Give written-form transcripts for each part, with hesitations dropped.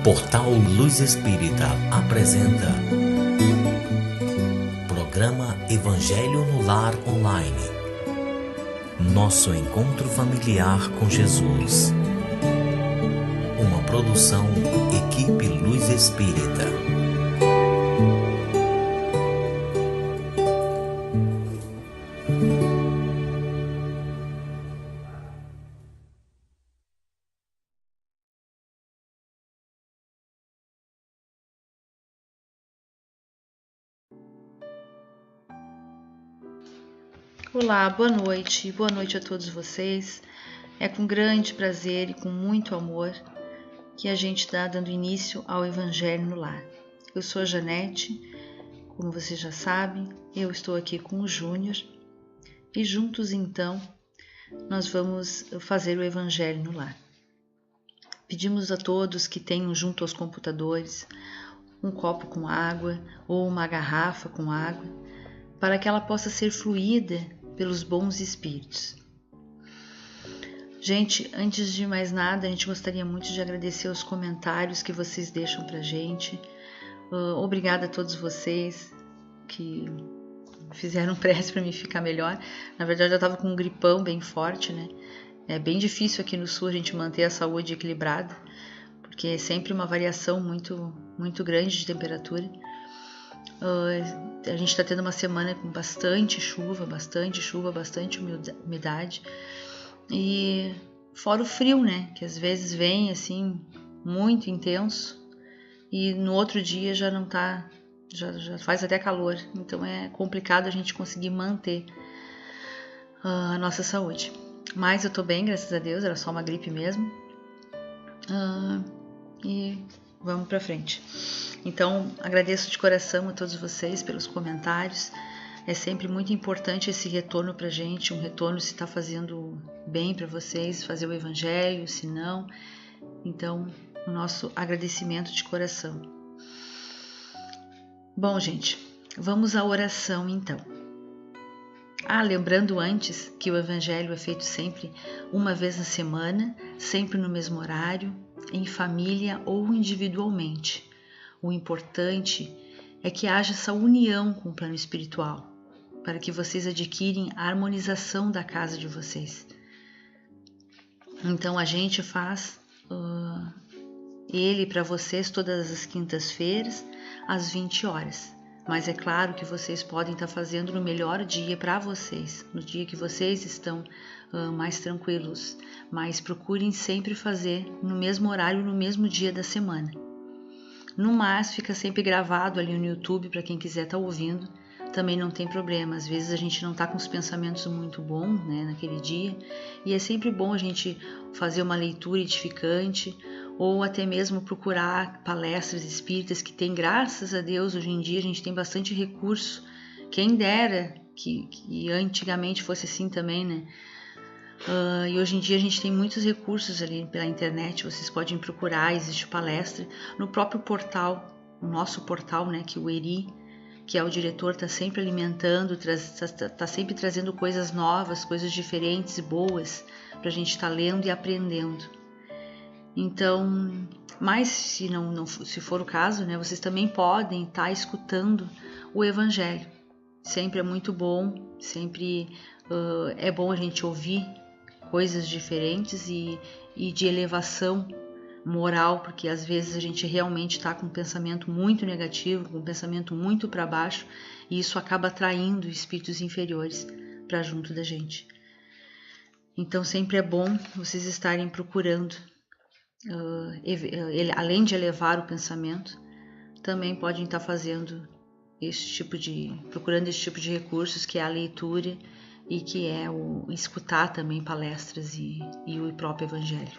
Portal Luz Espírita apresenta Programa Evangelho no Lar Online. Nosso encontro familiar com Jesus. Uma produção Equipe Luz Espírita. Olá, boa noite a todos vocês. É com grande prazer e com muito amor que a gente está dando início ao Evangelho no Lar. Eu sou a Janete, como vocês já sabem, eu estou aqui com o Júnior e juntos então nós vamos fazer o Evangelho no Lar. Pedimos a todos que tenham junto aos computadores um copo com água ou uma garrafa com água para que ela possa ser fluída pelos bons espíritos. Gente, antes de mais nada, a gente gostaria muito de agradecer os comentários que vocês deixam pra gente. Obrigada a todos vocês que fizeram prece para mim ficar melhor. Na verdade, eu estava com um gripão bem forte, né? É bem difícil aqui no sul a gente manter a saúde equilibrada, porque é sempre uma variação muito grande de temperatura. A gente está tendo uma semana com bastante chuva, bastante umidade e fora o frio, né, que às vezes vem assim muito intenso e no outro dia já não tá, já faz até calor, então é complicado a gente conseguir manter a nossa saúde. Mas eu tô bem, graças a Deus, era só uma gripe mesmo. E vamos pra frente. Então, agradeço de coração a todos vocês pelos comentários. É sempre muito importante esse retorno pra gente, um retorno se está fazendo bem para vocês, fazer o evangelho, se não. Então, o nosso agradecimento de coração. Bom, gente, vamos à oração então. Lembrando antes que o evangelho é feito sempre uma vez na semana, sempre no mesmo horário, em família ou individualmente. O importante é que haja essa união com o plano espiritual, para que vocês adquirem a harmonização da casa de vocês. Então a gente faz ele para vocês todas as quintas-feiras, às 20 horas. Mas é claro que vocês podem estar fazendo no melhor dia para vocês, no dia que vocês estão mais tranquilos. Mas procurem sempre fazer no mesmo horário, no mesmo dia da semana. No mais, fica sempre gravado ali no YouTube para quem quiser estar ouvindo. Também não tem problema. Às vezes a gente não está com os pensamentos muito bons, né, naquele dia. E é sempre bom a gente fazer uma leitura edificante ou até mesmo procurar palestras espíritas que tem, graças a Deus, hoje em dia a gente tem bastante recurso. Quem dera que antigamente fosse assim também, né? E hoje em dia a gente tem muitos recursos ali pela internet, vocês podem procurar, existe palestra no próprio portal, o nosso portal, né, que o Eri, que é o diretor, está sempre alimentando, está sempre trazendo coisas novas, coisas diferentes e boas para a gente estar lendo e aprendendo. Então, mas se for o caso, né, vocês também podem estar escutando o Evangelho. Sempre é muito bom, sempre é bom a gente ouvir coisas diferentes e de elevação moral, porque às vezes a gente realmente está com um pensamento muito negativo, com um pensamento muito para baixo, e isso acaba atraindo espíritos inferiores para junto da gente. Então sempre é bom vocês estarem procurando, além de elevar o pensamento, também podem estar fazendo procurando esse tipo de recursos, que é a leitura e que é o escutar também palestras e o próprio Evangelho.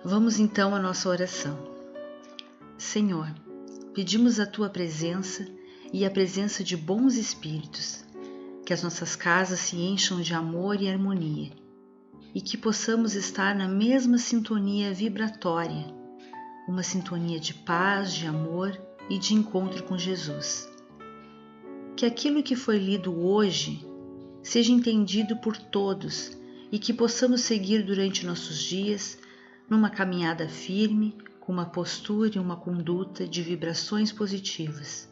Vamos então à nossa oração. Senhor, pedimos a Tua presença e a presença de bons espíritos, que as nossas casas se encham de amor e harmonia e que possamos estar na mesma sintonia vibratória, uma sintonia de paz, de amor e de encontro com Jesus. Que aquilo que foi lido hoje seja entendido por todos e que possamos seguir durante nossos dias numa caminhada firme, com uma postura e uma conduta de vibrações positivas.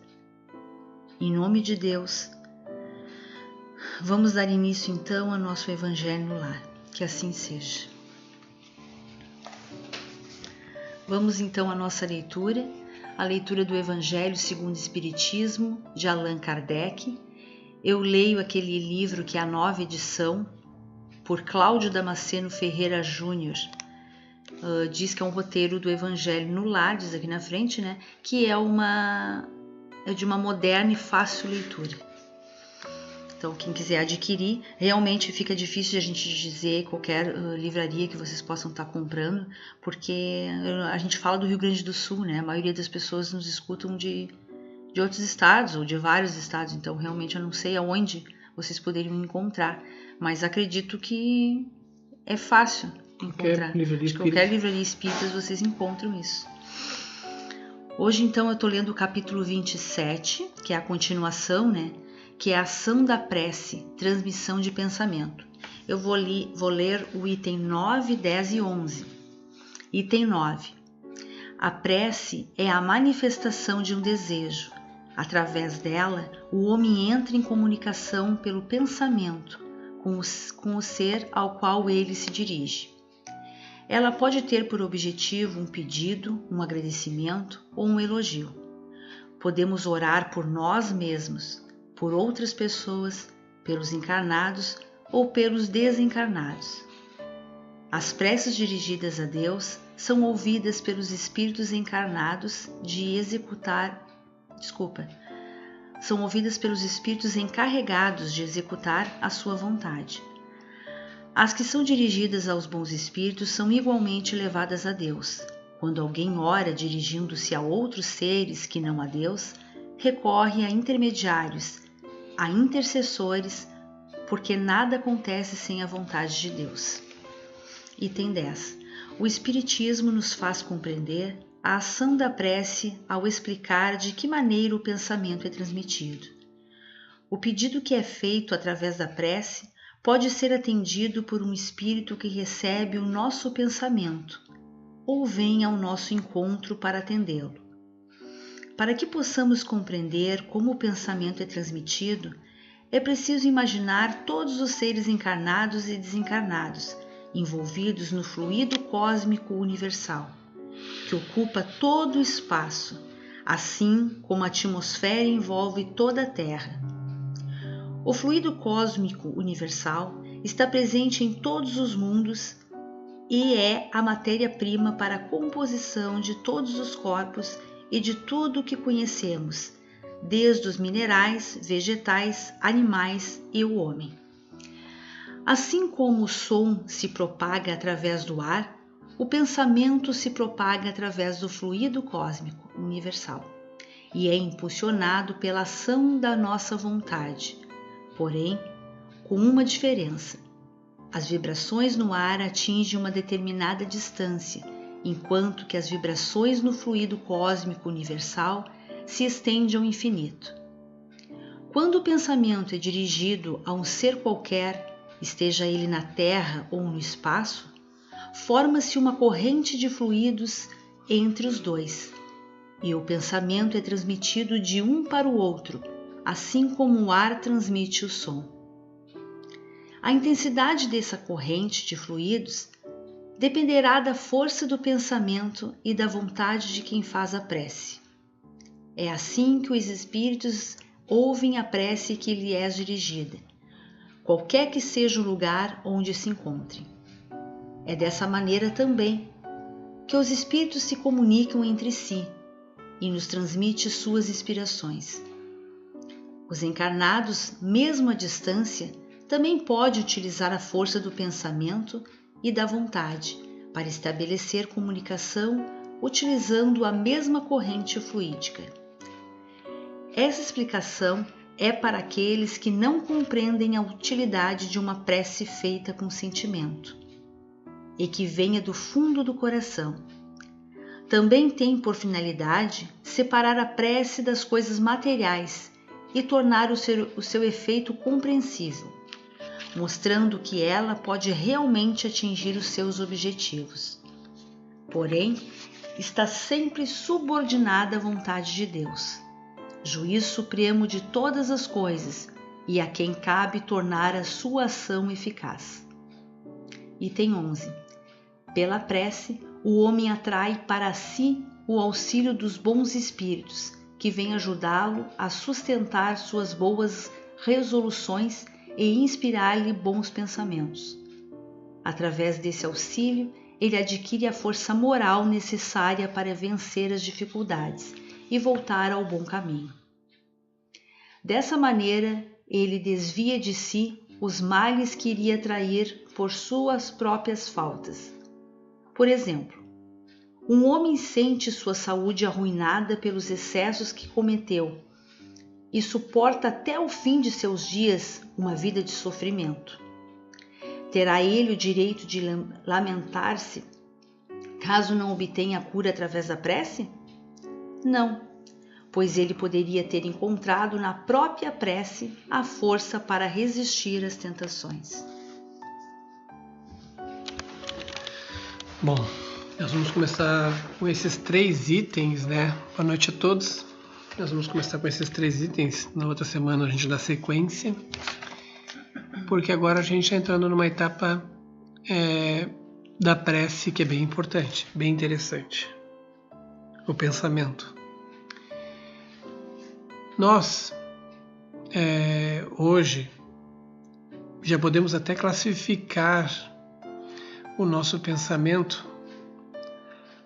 Em nome de Deus, vamos dar início então ao nosso Evangelho no Lar. Que assim seja. Vamos então à nossa leitura, a leitura do Evangelho segundo o Espiritismo, de Allan Kardec. Eu leio aquele livro que é a nova edição, por Cláudio Damasceno Ferreira Júnior. Diz que é um roteiro do Evangelho no Lar, diz aqui na frente, né? Que é de uma moderna e fácil leitura. Então, quem quiser adquirir, realmente fica difícil de a gente dizer qualquer livraria que vocês possam estar comprando, porque a gente fala do Rio Grande do Sul, né? A maioria das pessoas nos escutam de outros estados ou de vários estados, então realmente eu não sei aonde vocês poderiam encontrar, mas acredito que é fácil encontrar. Qualquer livraria espírita vocês encontram isso. Hoje, então, eu estou lendo o capítulo 27, que é a continuação, né? Que é a ação da prece, transmissão de pensamento. Eu vou ler o item 9, 10 e 11. Item 9. A prece é a manifestação de um desejo. Através dela, o homem entra em comunicação pelo pensamento com o ser ao qual ele se dirige. Ela pode ter por objetivo um pedido, um agradecimento ou um elogio. Podemos orar por nós mesmos, por outras pessoas, pelos encarnados ou pelos desencarnados. As preces dirigidas a Deus são ouvidas pelos espíritos encarregados de executar a sua vontade. As que são dirigidas aos bons espíritos são igualmente levadas a Deus. Quando alguém ora dirigindo-se a outros seres que não a Deus, recorre a intermediários, a intercessores, porque nada acontece sem a vontade de Deus. Item 10. O Espiritismo nos faz compreender a ação da prece ao explicar de que maneira o pensamento é transmitido. O pedido que é feito através da prece pode ser atendido por um espírito que recebe o nosso pensamento ou vem ao nosso encontro para atendê-lo. Para que possamos compreender como o pensamento é transmitido, é preciso imaginar todos os seres encarnados e desencarnados, envolvidos no fluido cósmico universal, que ocupa todo o espaço, assim como a atmosfera envolve toda a Terra. O fluido cósmico universal está presente em todos os mundos e é a matéria-prima para a composição de todos os corpos e de tudo o que conhecemos, desde os minerais, vegetais, animais e o homem. Assim como o som se propaga através do ar, o pensamento se propaga através do fluido cósmico universal e é impulsionado pela ação da nossa vontade, porém, com uma diferença. As vibrações no ar atingem uma determinada distância, enquanto que as vibrações no fluido cósmico universal se estendem ao infinito. Quando o pensamento é dirigido a um ser qualquer, esteja ele na Terra ou no espaço, forma-se uma corrente de fluidos entre os dois, e o pensamento é transmitido de um para o outro, assim como o ar transmite o som. A intensidade dessa corrente de fluidos dependerá da força do pensamento e da vontade de quem faz a prece. É assim que os espíritos ouvem a prece que lhe é dirigida, qualquer que seja o lugar onde se encontrem. É dessa maneira também que os espíritos se comunicam entre si e nos transmite suas inspirações. Os encarnados, mesmo à distância, também podem utilizar a força do pensamento e da vontade para estabelecer comunicação utilizando a mesma corrente fluídica. Essa explicação é para aqueles que não compreendem a utilidade de uma prece feita com sentimento e que venha do fundo do coração. Também tem por finalidade separar a prece das coisas materiais e tornar o seu efeito compreensível, mostrando que ela pode realmente atingir os seus objetivos. Porém, está sempre subordinada à vontade de Deus, juiz supremo de todas as coisas, e a quem cabe tornar a sua ação eficaz. Item 11. Pela prece, o homem atrai para si o auxílio dos bons espíritos, que vêm ajudá-lo a sustentar suas boas resoluções e inspirar-lhe bons pensamentos. Através desse auxílio, ele adquire a força moral necessária para vencer as dificuldades e voltar ao bom caminho. Dessa maneira, ele desvia de si os males que iria atrair por suas próprias faltas. Por exemplo, um homem sente sua saúde arruinada pelos excessos que cometeu e suporta até o fim de seus dias uma vida de sofrimento. Terá ele o direito de lamentar-se caso não obtenha a cura através da prece? Não, pois ele poderia ter encontrado na própria prece a força para resistir às tentações. Bom, nós vamos começar com esses 3 itens, né? Boa noite a todos. Nós vamos começar com esses 3 itens. Na outra semana a gente dá sequência, porque agora a gente está entrando numa etapa da prece que é bem importante, bem interessante. O pensamento. Nós, hoje, já podemos até classificar o nosso pensamento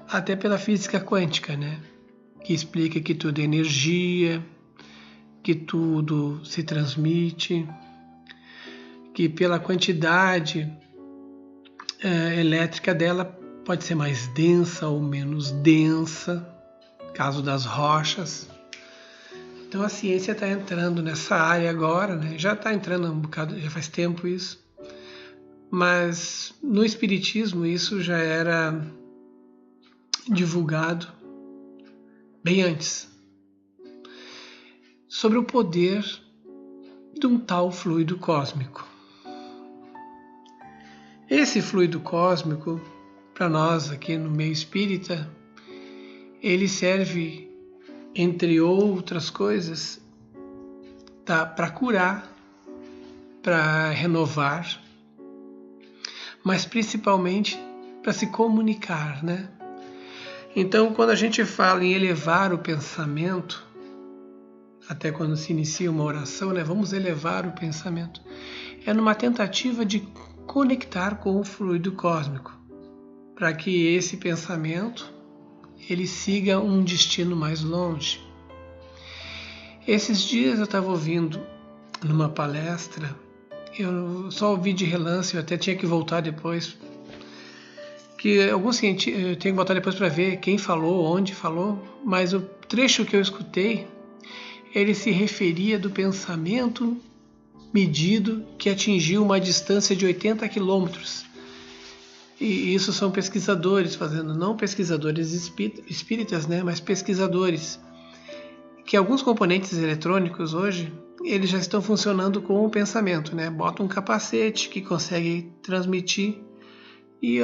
até pela física quântica, né? Que explica que tudo é energia, que tudo se transmite, que pela quantidade elétrica dela pode ser mais densa ou menos densa, caso das rochas. Então a ciência está entrando nessa área agora, né? Já está entrando um bocado, já faz tempo isso. Mas no Espiritismo isso já era divulgado bem antes, sobre o poder de um tal fluido cósmico. Esse fluido cósmico, para nós aqui no meio espírita, ele serve, entre outras coisas, para curar, para renovar, mas principalmente para se comunicar, né? Então, quando a gente fala em elevar o pensamento, até quando se inicia uma oração, né? Vamos elevar o pensamento. É numa tentativa de conectar com o fluido cósmico, para que esse pensamento ele siga um destino mais longe. Esses dias eu estava ouvindo numa palestra, eu só ouvi de relance, eu até tinha que voltar depois, que alguns cientistas, eu tenho que voltar depois para ver quem falou, onde falou, mas o trecho que eu escutei, ele se referia do pensamento medido que atingiu uma distância de 80 quilômetros. E isso são pesquisadores fazendo, não pesquisadores espíritas, né, mas pesquisadores, que alguns componentes eletrônicos hoje, eles já estão funcionando com o pensamento, né? Bota um capacete que consegue transmitir e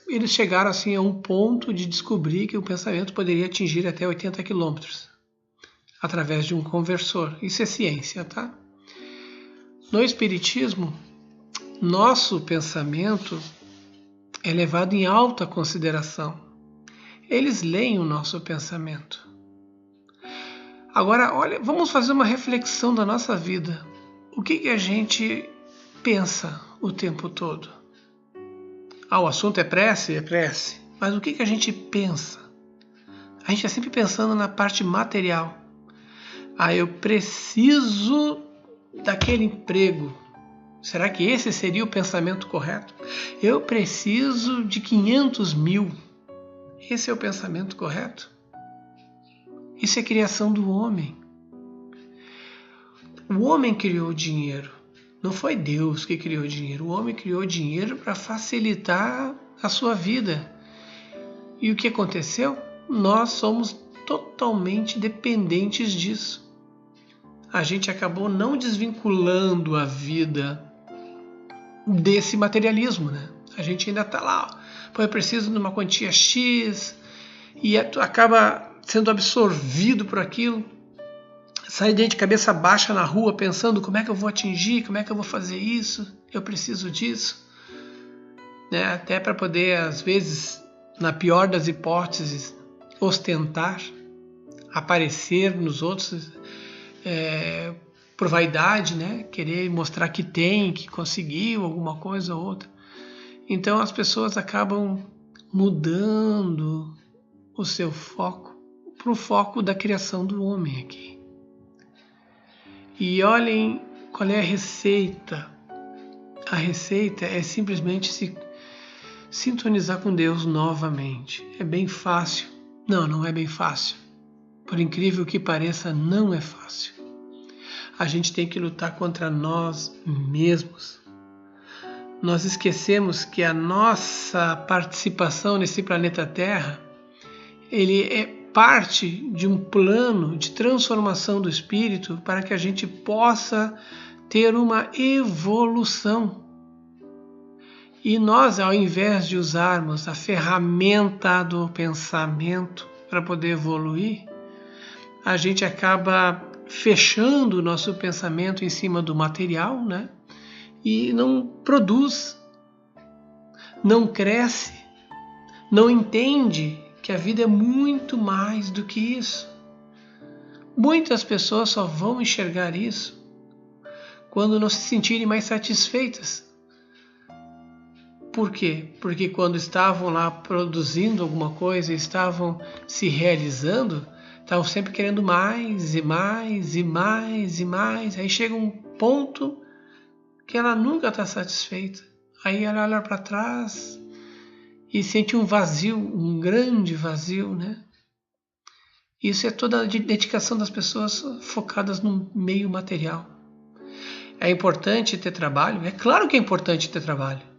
eles chegaram assim a um ponto de descobrir que o pensamento poderia atingir até 80 quilômetros através de um conversor. Isso é ciência, tá? No Espiritismo, nosso pensamento é levado em alta consideração. Eles leem o nosso pensamento. Agora, olha, vamos fazer uma reflexão da nossa vida. O que a gente pensa o tempo todo? O assunto é prece? É prece. Mas o que a gente pensa? A gente está sempre pensando na parte material. Eu preciso daquele emprego. Será que esse seria o pensamento correto? Eu preciso de 500 mil. Esse é o pensamento correto? Isso é criação do homem. O homem criou o dinheiro. Não foi Deus que criou o dinheiro. O homem criou o dinheiro para facilitar a sua vida. E o que aconteceu? Nós somos totalmente dependentes disso. A gente acabou não desvinculando a vida desse materialismo, né? A gente ainda está lá. Eu preciso de uma quantia X e acaba sendo absorvido por aquilo, sai de cabeça baixa na rua pensando como é que eu vou atingir, como é que eu vou fazer isso, eu preciso disso, né? Até para poder, às vezes, na pior das hipóteses, ostentar, aparecer nos outros por vaidade, né? Querer mostrar que tem, que conseguiu alguma coisa ou outra. Então as pessoas acabam mudando o seu foco para o foco da criação do homem aqui. E olhem qual é a receita. A receita é simplesmente se sintonizar com Deus novamente. É bem fácil? Não é bem fácil. Por incrível que pareça, não é fácil. A gente tem que lutar contra nós mesmos. Nós esquecemos que a nossa participação nesse planeta Terra, ele é parte de um plano de transformação do espírito para que a gente possa ter uma evolução. E nós, ao invés de usarmos a ferramenta do pensamento para poder evoluir, a gente acaba fechando o nosso pensamento em cima do material, né? E não produz, não cresce, não entende que a vida é muito mais do que isso. Muitas pessoas só vão enxergar isso quando não se sentirem mais satisfeitas. Por quê? Porque quando estavam lá produzindo alguma coisa, estavam se realizando, estavam sempre querendo mais e mais e mais e mais. Aí chega um ponto que ela nunca está satisfeita. Aí ela olha para trás e sente um vazio, um grande vazio, né? Isso é toda a dedicação das pessoas focadas no meio material. É importante ter trabalho? É claro que é importante ter trabalho.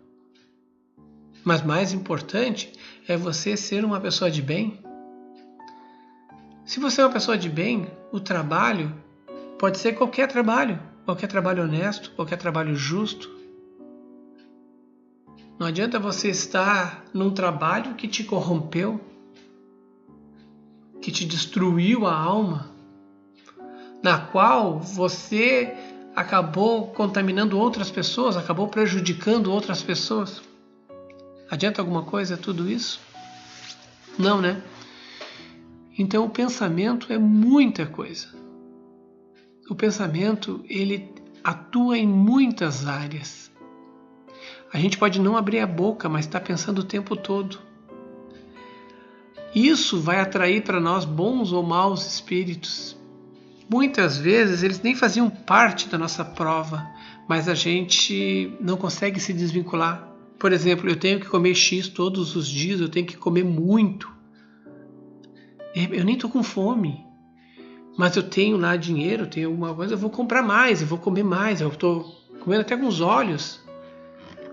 Mas mais importante é você ser uma pessoa de bem. Se você é uma pessoa de bem, o trabalho pode ser qualquer trabalho honesto, qualquer trabalho justo. Não adianta você estar num trabalho que te corrompeu, que te destruiu a alma, na qual você acabou contaminando outras pessoas, acabou prejudicando outras pessoas. Adianta alguma coisa tudo isso? Não, né? Então o pensamento é muita coisa. O pensamento, ele atua em muitas áreas. A gente pode não abrir a boca, mas está pensando o tempo todo. Isso vai atrair para nós bons ou maus espíritos. Muitas vezes eles nem faziam parte da nossa prova, mas a gente não consegue se desvincular. Por exemplo, eu tenho que comer X todos os dias, eu tenho que comer muito. Eu nem estou com fome, mas eu tenho lá dinheiro, eu tenho alguma coisa, eu vou comprar mais, eu vou comer mais, eu estou comendo até com os olhos.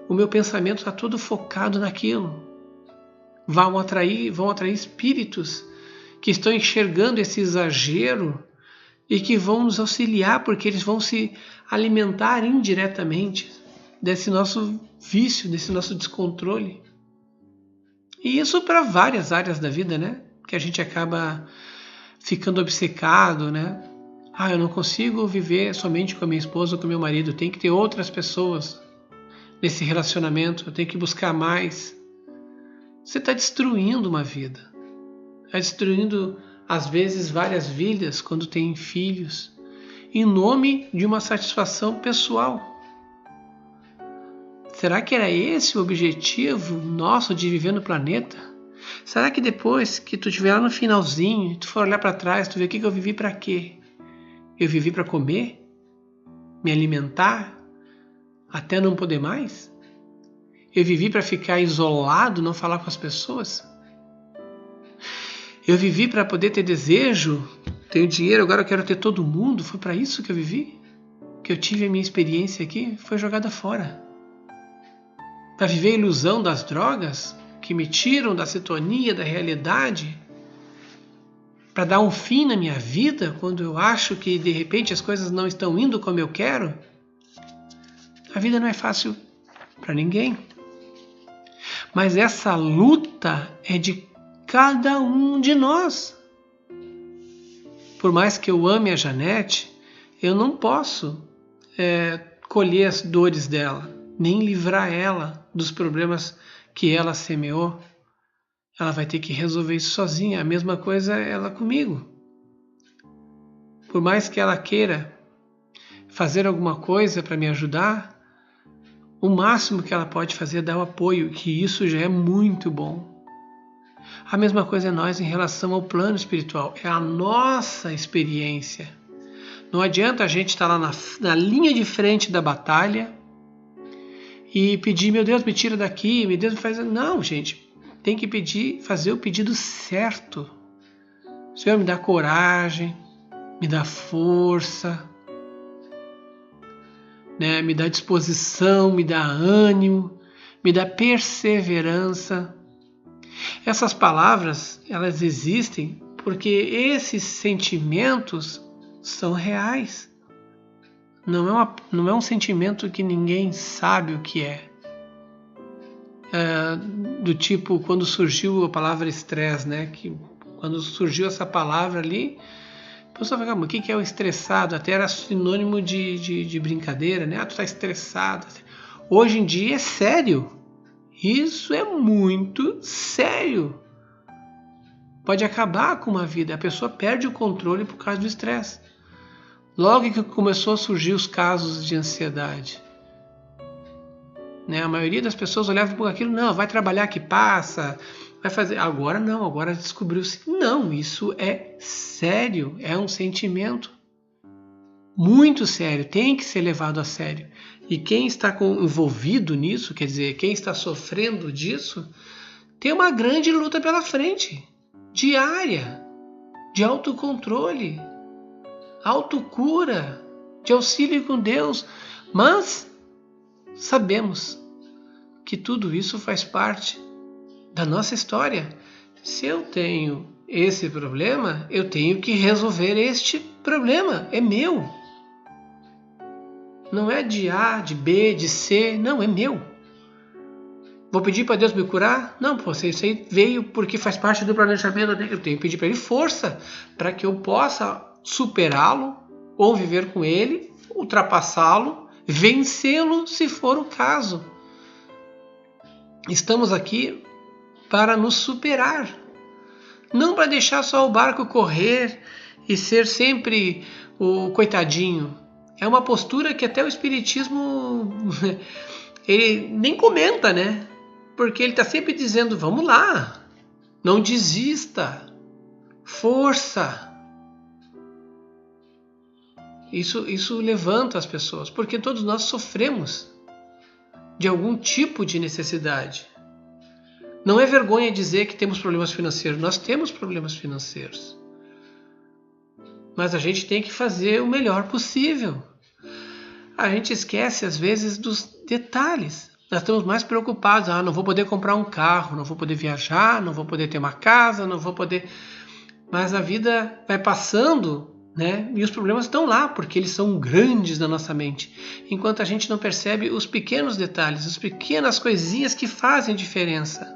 O meu pensamento está todo focado naquilo. Vão atrair espíritos que estão enxergando esse exagero e que vão nos auxiliar, porque eles vão se alimentar indiretamente desse nosso vício, desse nosso descontrole. E isso para várias áreas da vida, né? Que a gente acaba ficando obcecado, né? Eu não consigo viver somente com a minha esposa ou com o meu marido, tem que ter outras pessoas nesse relacionamento, eu tenho que buscar mais. Você está destruindo uma vida. Está destruindo, às vezes, várias vidas quando tem filhos, em nome de uma satisfação pessoal. Será que era esse o objetivo nosso de viver no planeta? Será que depois que tu estiver lá no finalzinho, tu for olhar para trás, tu ver o que eu vivi para quê? Eu vivi para comer? Me alimentar? Até não poder mais? Eu vivi para ficar isolado, não falar com as pessoas? Eu vivi para poder ter desejo? Tenho dinheiro, agora eu quero ter todo mundo? Foi para isso que eu vivi? Que eu tive a minha experiência aqui? Foi jogada fora. Para viver a ilusão das drogas? Que me tiram da sintonia, da realidade? Para dar um fim na minha vida quando eu acho que de repente as coisas não estão indo como eu quero? A vida não é fácil para ninguém. Mas essa luta é de cada um de nós. Por mais que eu ame a Janete, eu não posso colher as dores dela, nem livrar ela dos problemas que ela semeou. Ela vai ter que resolver isso sozinha. A mesma coisa ela comigo. Por mais que ela queira fazer alguma coisa para me ajudar, o máximo que ela pode fazer é dar o apoio, que isso já é muito bom. A mesma coisa é nós em relação ao plano espiritual. É a nossa experiência. Não adianta a gente estar lá na linha de frente da batalha e pedir, meu Deus, me tira daqui, meu Deus, me faz... Não, gente. Tem que pedir, fazer o pedido certo. Senhor, me dá coragem, me dá força, né? Me dá disposição, me dá ânimo, me dá perseverança. Essas palavras, elas existem porque esses sentimentos são reais. Não é um sentimento que ninguém sabe o que é. Do tipo, quando surgiu a palavra estresse, né? Que quando surgiu essa palavra ali, a pessoa fala, o que é o estressado? Até era sinônimo de brincadeira, né? Tu tá estressado. Hoje em dia é sério. Isso é muito sério. Pode acabar com uma vida. A pessoa perde o controle por causa do estresse. Logo que começou a surgir os casos de ansiedade, né? A maioria das pessoas olhava por aquilo, não, vai trabalhar que passa, vai fazer. Agora não, agora descobriu-se. Não, isso é sério, é um sentimento muito sério, tem que ser levado a sério. E quem está envolvido nisso, quer dizer, quem está sofrendo disso, tem uma grande luta pela frente, diária, de autocontrole, autocura, de auxílio com Deus. Mas sabemos que tudo isso faz parte da nossa história. Se eu tenho esse problema, eu tenho que resolver este problema. É meu. Não é de A, de B, de C. Não, é meu. Vou pedir para Deus me curar? Não, isso aí veio porque faz parte do planejamento dele. Eu tenho que pedir para Ele força para que eu possa superá-lo ou viver com ele, ultrapassá-lo, vencê-lo se for o caso. Estamos aqui para nos superar, não para deixar só o barco correr e ser sempre o coitadinho. É uma postura que até o Espiritismo ele nem comenta, né? Porque ele está sempre dizendo, vamos lá, não desista, força. Isso levanta as pessoas, porque todos nós sofremos de algum tipo de necessidade. Não é vergonha dizer que temos problemas financeiros. Nós temos problemas financeiros. Mas a gente tem que fazer o melhor possível. A gente esquece, às vezes, dos detalhes. Nós estamos mais preocupados. Não vou poder comprar um carro, não vou poder viajar, não vou poder ter uma casa, não vou poder... Mas a vida vai passando, né? E os problemas estão lá, porque eles são grandes na nossa mente. Enquanto a gente não percebe os pequenos detalhes, as pequenas coisinhas que fazem diferença.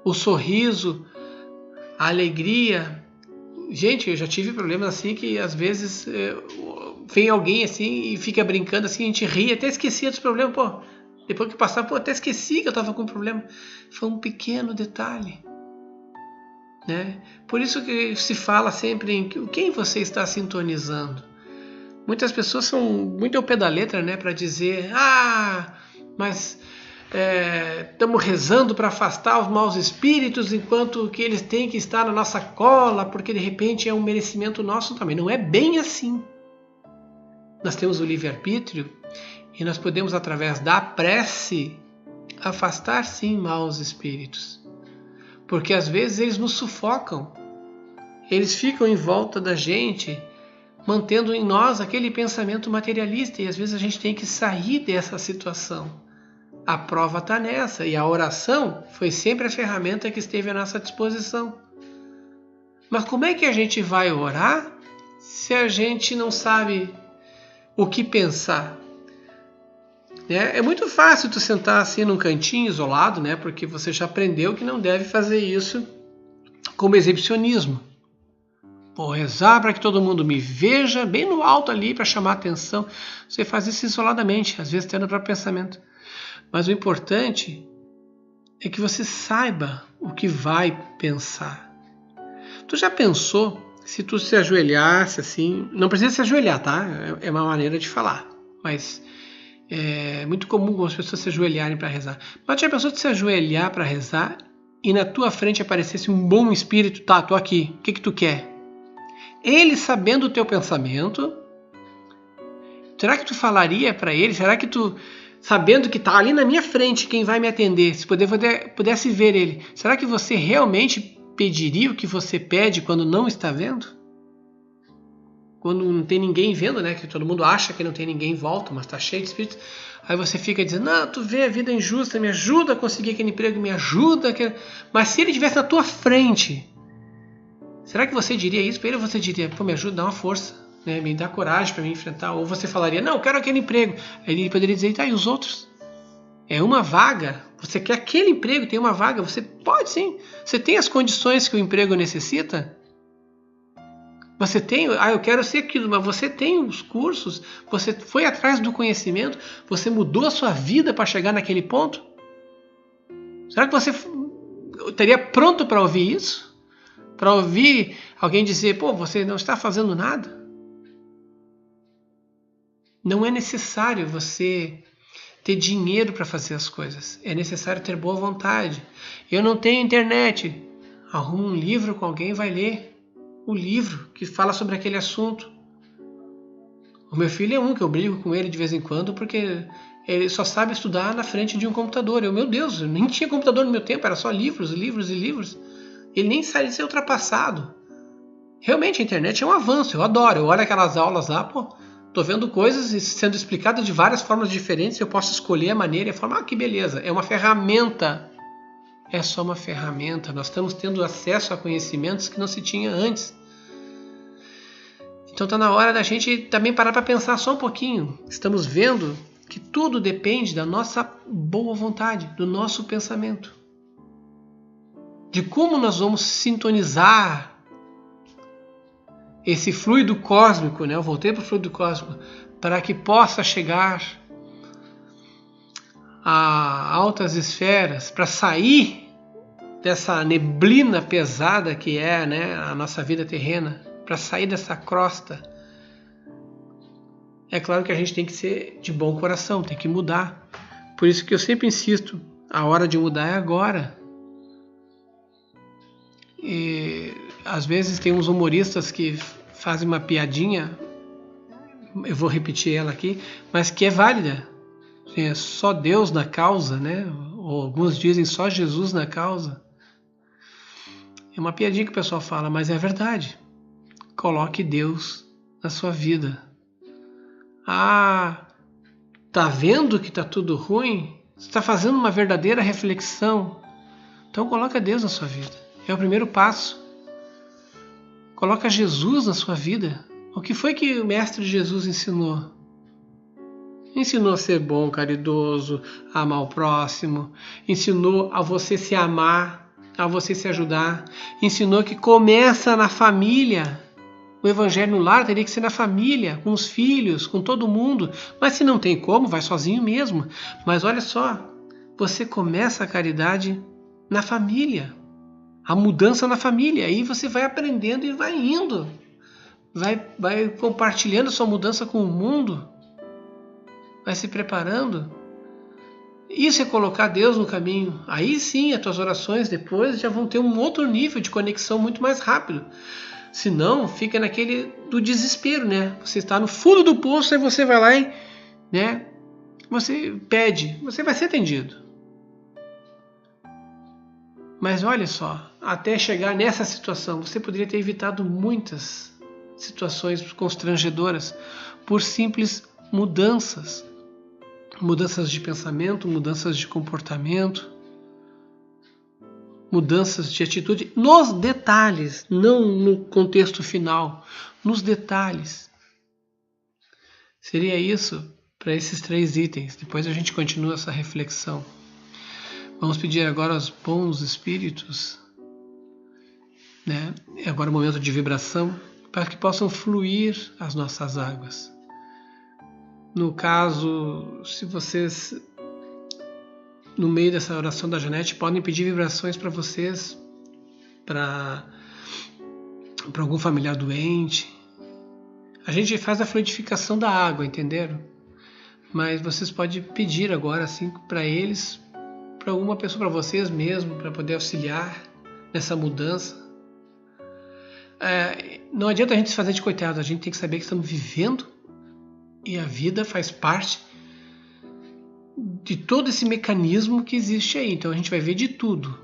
O sorriso, a alegria. Gente, eu já tive problemas assim que às vezes vem alguém assim e fica brincando assim, a gente ri, até esquecia dos problemas. Depois que passar, até esqueci que eu estava com um problema. Foi um pequeno detalhe. Né? Por isso que se fala sempre em quem você está sintonizando. Muitas pessoas são muito ao pé da letra, né, para dizer, mas estamos rezando para afastar os maus espíritos, enquanto que eles têm que estar na nossa cola, porque de repente é um merecimento nosso também. Não é bem assim. Nós temos o livre-arbítrio e nós podemos, através da prece, afastar sim maus espíritos. Porque às vezes eles nos sufocam, eles ficam em volta da gente, mantendo em nós aquele pensamento materialista, e às vezes a gente tem que sair dessa situação. A prova está nessa, e a oração foi sempre a ferramenta que esteve à nossa disposição. Mas como é que a gente vai orar se a gente não sabe o que pensar? É muito fácil tu sentar assim num cantinho isolado, né? Porque você já aprendeu que não deve fazer isso como exibicionismo. Vou rezar para que todo mundo me veja bem no alto ali para chamar a atenção. Você faz isso isoladamente, às vezes tendo o próprio pensamento. Mas o importante é que você saiba o que vai pensar. Tu já pensou se tu se ajoelhasse assim? Não precisa se ajoelhar, tá? É uma maneira de falar. Mas é muito comum as pessoas se ajoelharem para rezar. Mas já pensou de se ajoelhar para rezar e na tua frente aparecesse um bom espírito? Tá, tô aqui. O que tu quer? Ele sabendo o teu pensamento, será que tu falaria para ele? Será que tu, sabendo que está ali na minha frente quem vai me atender, se pudesse ver ele, será que você realmente pediria o que você pede quando não está vendo? Quando não tem ninguém vendo, né? Que todo mundo acha que não tem ninguém em volta, mas está cheio de espíritos. Aí você fica dizendo, não, tu vê a vida injusta, me ajuda a conseguir aquele emprego, me ajuda. Mas se ele estivesse na tua frente, será que você diria isso para ele ou você diria, pô, me ajuda, dá uma força, né? Me dá coragem para me enfrentar? Ou você falaria, não, eu quero aquele emprego. Aí ele poderia dizer, tá, e os outros? É uma vaga, você quer aquele emprego, tem uma vaga, você pode sim. Você tem as condições que o emprego necessita? Você tem, eu quero ser aquilo, mas você tem os cursos, você foi atrás do conhecimento, você mudou a sua vida para chegar naquele ponto? Será que você estaria pronto para ouvir isso? Para ouvir alguém dizer, pô, você não está fazendo nada? Não é necessário você ter dinheiro para fazer as coisas. É necessário ter boa vontade. Eu não tenho internet. Arruma um livro com alguém e vai ler o livro que fala sobre aquele assunto. O meu filho é um que eu brigo com ele de vez em quando porque ele só sabe estudar na frente de um computador. Meu Deus, eu nem tinha computador no meu tempo, era só livros, livros e livros. Ele nem sai de ser ultrapassado. Realmente a internet é um avanço, eu adoro. Eu olho aquelas aulas lá, pô, tô vendo coisas sendo explicadas de várias formas diferentes, eu posso escolher a maneira e a forma, que beleza, é uma ferramenta. É só uma ferramenta, nós estamos tendo acesso a conhecimentos que não se tinha antes. Então está na hora da gente também parar para pensar só um pouquinho. Estamos vendo que tudo depende da nossa boa vontade, do nosso pensamento. De como nós vamos sintonizar esse fluido cósmico, né? Eu voltei para o fluido cósmico, para que possa chegar a altas esferas, para sair dessa neblina pesada que é, né, a nossa vida terrena, para sair dessa crosta. É claro que a gente tem que ser de bom coração, tem que mudar. Por isso que eu sempre insisto, a hora de mudar é agora. E às vezes tem uns humoristas que fazem uma piadinha, eu vou repetir ela aqui, mas que é válida. É só Deus na causa, né? Ou alguns dizem só Jesus na causa. É uma piadinha que o pessoal fala, mas é verdade. Coloque Deus na sua vida. Ah, tá vendo que tá tudo ruim? Você está fazendo uma verdadeira reflexão. Então coloca Deus na sua vida. É o primeiro passo. Coloca Jesus na sua vida. O que foi que o Mestre Jesus ensinou? Ensinou a ser bom, caridoso, a amar o próximo. Ensinou a você se amar, a você se ajudar. Ensinou que começa na família. O evangelho no lar teria que ser na família, com os filhos, com todo mundo. Mas se não tem como, vai sozinho mesmo. Mas olha só, você começa a caridade na família. A mudança na família. Aí você vai aprendendo e vai indo. Vai compartilhando sua mudança com o mundo. Vai se preparando. Isso é colocar Deus no caminho. Aí sim, as tuas orações depois já vão ter um outro nível de conexão muito mais rápido. Senão, fica naquele do desespero, né? Você está no fundo do poço e você vai lá e, né? Você pede, você vai ser atendido. Mas olha só, até chegar nessa situação, você poderia ter evitado muitas situações constrangedoras por simples mudanças. Mudanças de pensamento, mudanças de comportamento, mudanças de atitude nos detalhes, não no contexto final, nos detalhes. Seria isso para esses 3 itens. Depois a gente continua essa reflexão. Vamos pedir agora aos bons espíritos né? Agora é o momento de vibração, para que possam fluir as nossas águas. No caso, se vocês, no meio dessa oração da Janete, podem pedir vibrações para vocês, para algum familiar doente. A gente faz a fluidificação da água, entenderam? Mas vocês podem pedir agora, assim, para eles, para alguma pessoa, para vocês mesmo, para poder auxiliar nessa mudança. Não adianta a gente se fazer de coitado, a gente tem que saber que estamos vivendo e a vida faz parte de todo esse mecanismo que existe aí. Então a gente vai ver de tudo.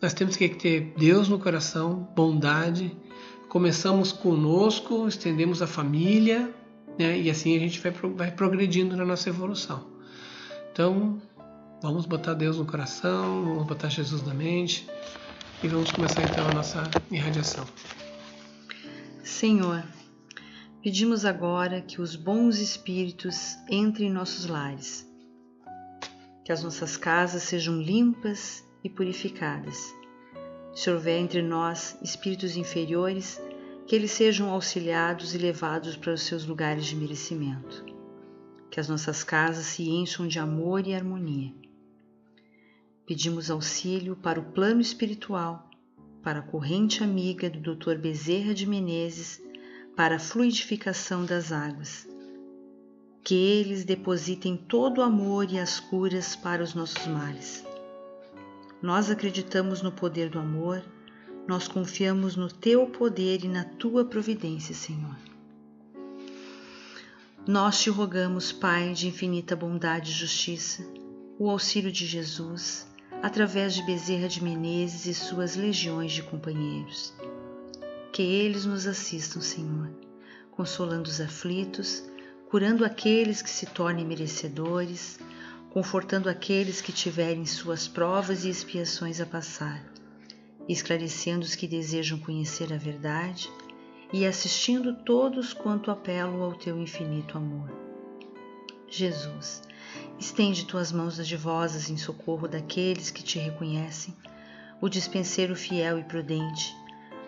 Nós temos que ter Deus no coração, bondade. Começamos conosco, estendemos a família, né? E assim a gente vai progredindo na nossa evolução. Então vamos botar Deus no coração, vamos botar Jesus na mente e vamos começar então a nossa irradiação. Senhor, pedimos agora que os bons espíritos entrem em nossos lares, que as nossas casas sejam limpas e purificadas. Se houver entre nós espíritos inferiores, que eles sejam auxiliados e levados para os seus lugares de merecimento. Que as nossas casas se encham de amor e harmonia. Pedimos auxílio para o plano espiritual, para a corrente amiga do Dr. Bezerra de Menezes, para a fluidificação das águas. Que eles depositem todo o amor e as curas para os nossos males. Nós acreditamos no poder do amor, nós confiamos no Teu poder e na Tua providência, Senhor. Nós te rogamos, Pai de infinita bondade e justiça, o auxílio de Jesus, através de Bezerra de Menezes e suas legiões de companheiros. Que eles nos assistam, Senhor, consolando os aflitos, curando aqueles que se tornem merecedores, confortando aqueles que tiverem suas provas e expiações a passar, esclarecendo os que desejam conhecer a verdade e assistindo todos quanto apelam ao Teu infinito amor. Jesus, estende Tuas mãos dadivosas em socorro daqueles que Te reconhecem, o dispenseiro fiel e prudente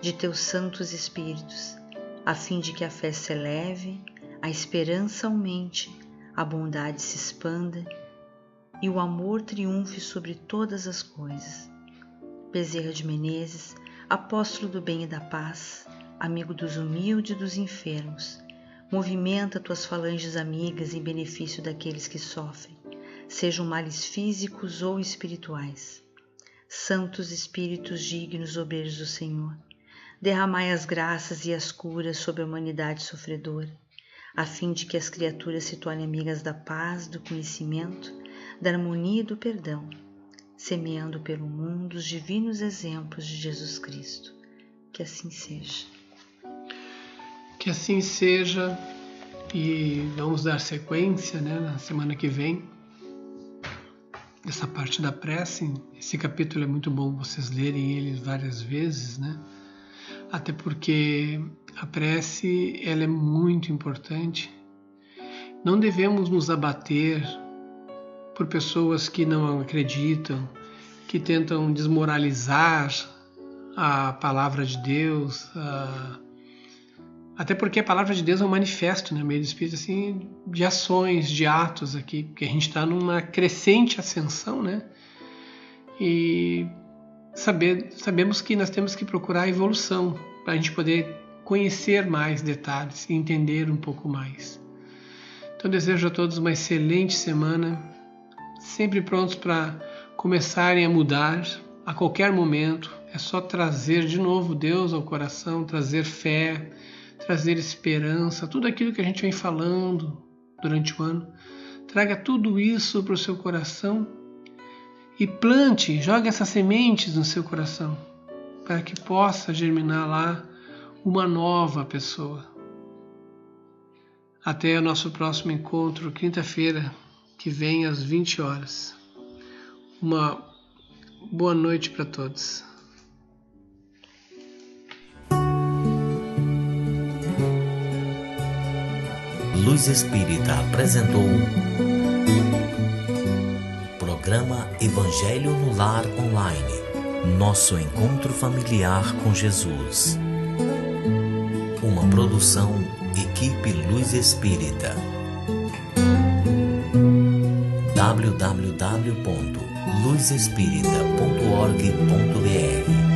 de Teus santos espíritos, a fim de que a fé se eleve, a esperança aumente, a bondade se expanda e o amor triunfe sobre todas as coisas. Bezerra de Menezes, apóstolo do bem e da paz, amigo dos humildes e dos enfermos, movimenta Tuas falanges amigas em benefício daqueles que sofrem, sejam males físicos ou espirituais. Santos Espíritos dignos obreiros do Senhor, derramai as graças e as curas sobre a humanidade sofredora, a fim de que as criaturas se tornem amigas da paz, do conhecimento, da harmonia e do perdão, semeando pelo mundo os divinos exemplos de Jesus Cristo. Que assim seja. Que assim seja, e vamos dar sequência, né, na semana que vem, essa parte da prece. Esse capítulo é muito bom vocês lerem ele várias vezes, né? Até porque a prece ela é muito importante. Não devemos nos abater por pessoas que não acreditam, que tentam desmoralizar a palavra de Deus, até porque a palavra de Deus é um manifesto, né, meio do Espírito, assim, de ações, de atos aqui, porque a gente está numa crescente ascensão, né? E sabemos que nós temos que procurar a evolução para a gente poder conhecer mais detalhes e entender um pouco mais. Então desejo a todos uma excelente semana, sempre prontos para começarem a mudar a qualquer momento. É só trazer de novo Deus ao coração, trazer fé, trazer esperança, tudo aquilo que a gente vem falando durante o ano. Traga tudo isso para o seu coração e plante, jogue essas sementes no seu coração, para que possa germinar lá uma nova pessoa. Até o nosso próximo encontro, quinta-feira, que vem às 20 horas. Uma boa noite para todos. Luz Espírita apresentou Programa Evangelho no Lar Online. Nosso encontro familiar com Jesus. Uma produção Equipe Luz Espírita. www.luzespirita.org.br